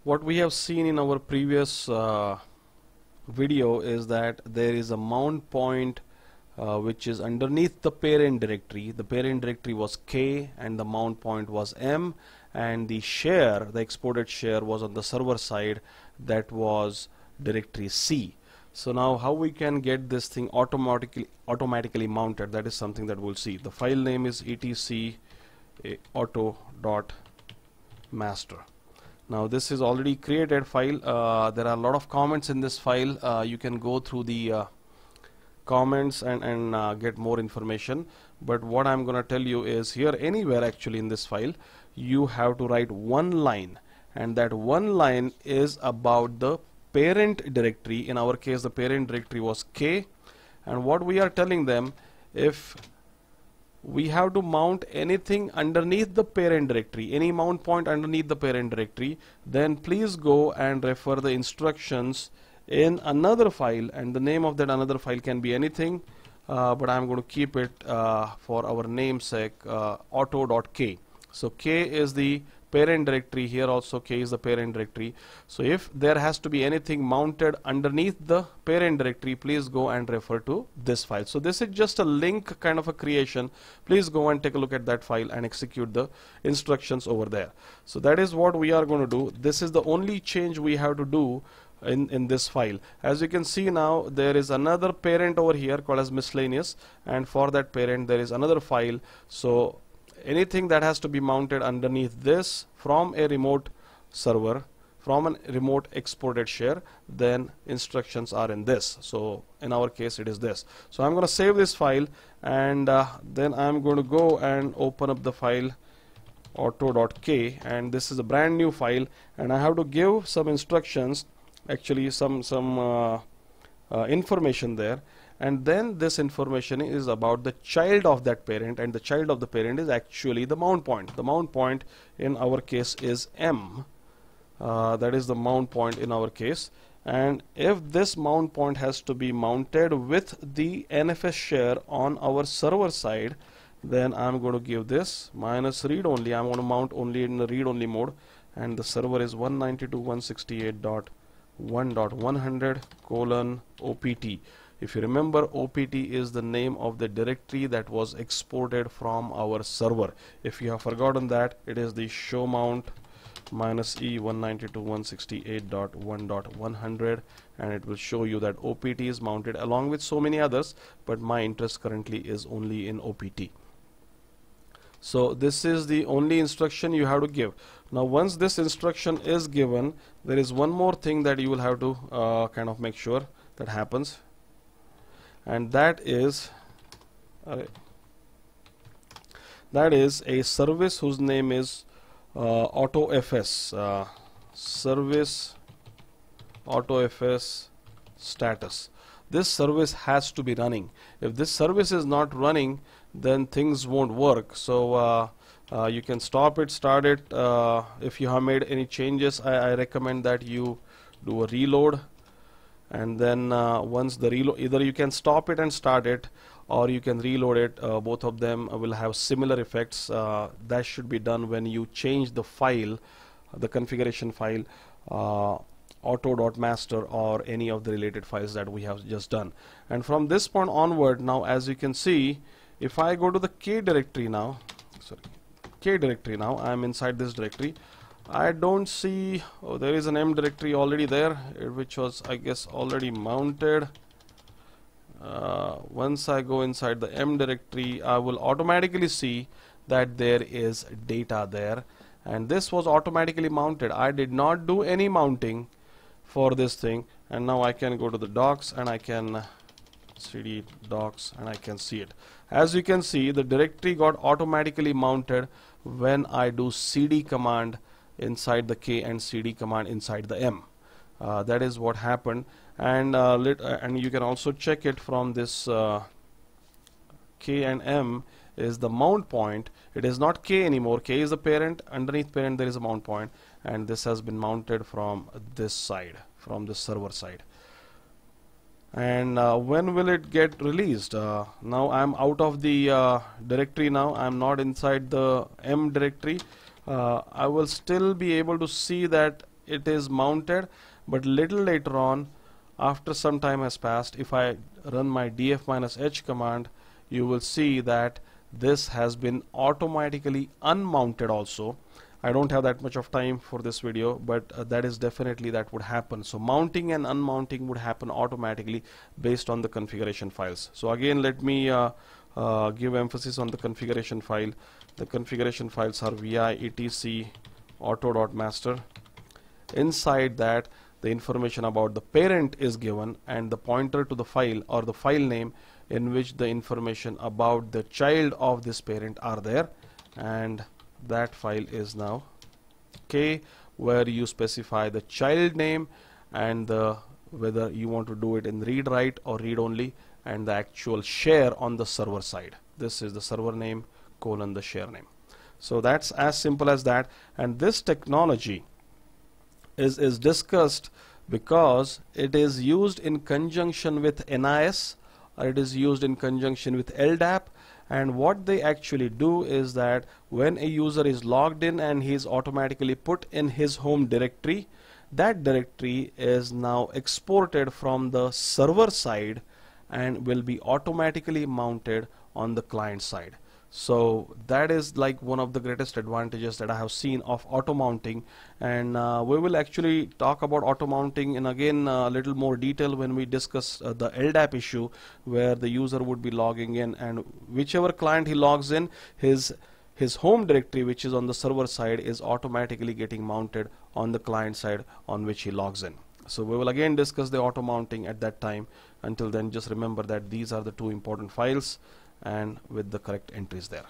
what we have seen in our previous video is that there is a mount point which is underneath the parent directory. The parent directory was K and the mount point was M, and the share, the exported share, was on the server side, that was directory C. So now how we can get this thing automatically mounted, that is something that we'll see. The file name is etc auto.master. Now this is already created file. There are a lot of comments in this file. You can go through the comments and get more information, but what I'm gonna tell you is here anywhere actually in this file you have to write one line, and that one line is about the parent directory. In our case the parent directory was K, and what we are telling them, if we have to mount anything underneath the parent directory, any mount point underneath the parent directory, then please go and refer the instructions in another file, and the name of that another file can be anything, but I'm going to keep it for our namesake auto.k. So K is the parent directory, here also K is the parent directory. So if there has to be anything mounted underneath the parent directory, please go and refer to this file. So this is just a link kind of a creation. Please go and take a look at that file and execute the instructions over there. So that is what we are going to do. This is the only change we have to do in this file. As you can see now, there is another parent over here called as miscellaneous, and for that parent there is another file. So anything that has to be mounted underneath this from a remote server, from a remote exported share, then instructions are in this. So in our case it is this. So I'm going to save this file, and then I'm going to go and open up the file auto.k, and this is a brand new file, and I have to give some instructions, actually some information there. And then this information is about the child of that parent, and the child of the parent is actually the mount point. The mount point in our case is M. That is the mount point in our case. And if this mount point has to be mounted with the NFS share on our server side, then I'm going to give this -read only. I'm going to mount only in the read only mode, and the server is 192.168.1.100:opt. If you remember, OPT is the name of the directory that was exported from our server. If you have forgotten that, it is the show mount -e 192.168.1.100, and it will show you that OPT is mounted along with so many others, but my interest currently is only in OPT. So this is the only instruction you have to give. Now once this instruction is given, there is one more thing that you will have to kind of make sure that happens, and that is a service whose name is AutoFS, service AutoFS status. This service has to be running. If this service is not running, then things won't work. So you can stop it, start it. If you have made any changes, I recommend that you do a reload, and then once the reload, either you can stop it and start it, or you can reload it. Both of them will have similar effects. That should be done when you change the file, the configuration file, auto.master, or any of the related files that we have just done. And from this point onward, now as you can see, if I go to the K directory now, I'm inside this directory. I don't see, oh, there is an M directory already there, which was, I guess, already mounted. Once I go inside the M directory, I will automatically see that there is data there, and this was automatically mounted. I did not do any mounting for this thing, and now I can go to the docs, and I can cd docs, and I can see it. As you can see, the directory got automatically mounted when I do cd command inside the K and cd command inside the M. That is what happened, and you can also check it from this K and M is the mount point. It is not K anymore. K is the parent. Underneath parent there is a mount point, and this has been mounted from this side, from the server side. And when will it get released? Now I'm out of the directory. Now I'm not inside the M directory. I will still be able to see that it is mounted, but little later on, after some time has passed, if I run my df-h command, you will see that this has been automatically unmounted also. I don't have that much of time for this video, but that is definitely that would happen. So mounting and unmounting would happen automatically based on the configuration files. So again, let me give emphasis on the configuration file. The configuration files are vi etc auto.master. Inside that, the information about the parent is given and the pointer to the file or the file name in which the information about the child of this parent are there, and that file is now K, where you specify the child name and the whether you want to do it in read write or read only, and the actual share on the server side. This is the server name colon the share name. So that's as simple as that. And this technology is discussed because it is used in conjunction with NIS, or it is used in conjunction with LDAP. And what they actually do is that when a user is logged in and he is automatically put in his home directory, that directory is now exported from the server side and will be automatically mounted on the client side. So that is like one of the greatest advantages that I have seen of auto mounting, and we will actually talk about auto mounting in again a little more detail when we discuss the LDAP issue, where the user would be logging in and whichever client he logs in, his home directory which is on the server side is automatically getting mounted on the client side on which he logs in. So we will again discuss the auto mounting at that time. Until then, just remember that these are the two important files and with the correct entries there.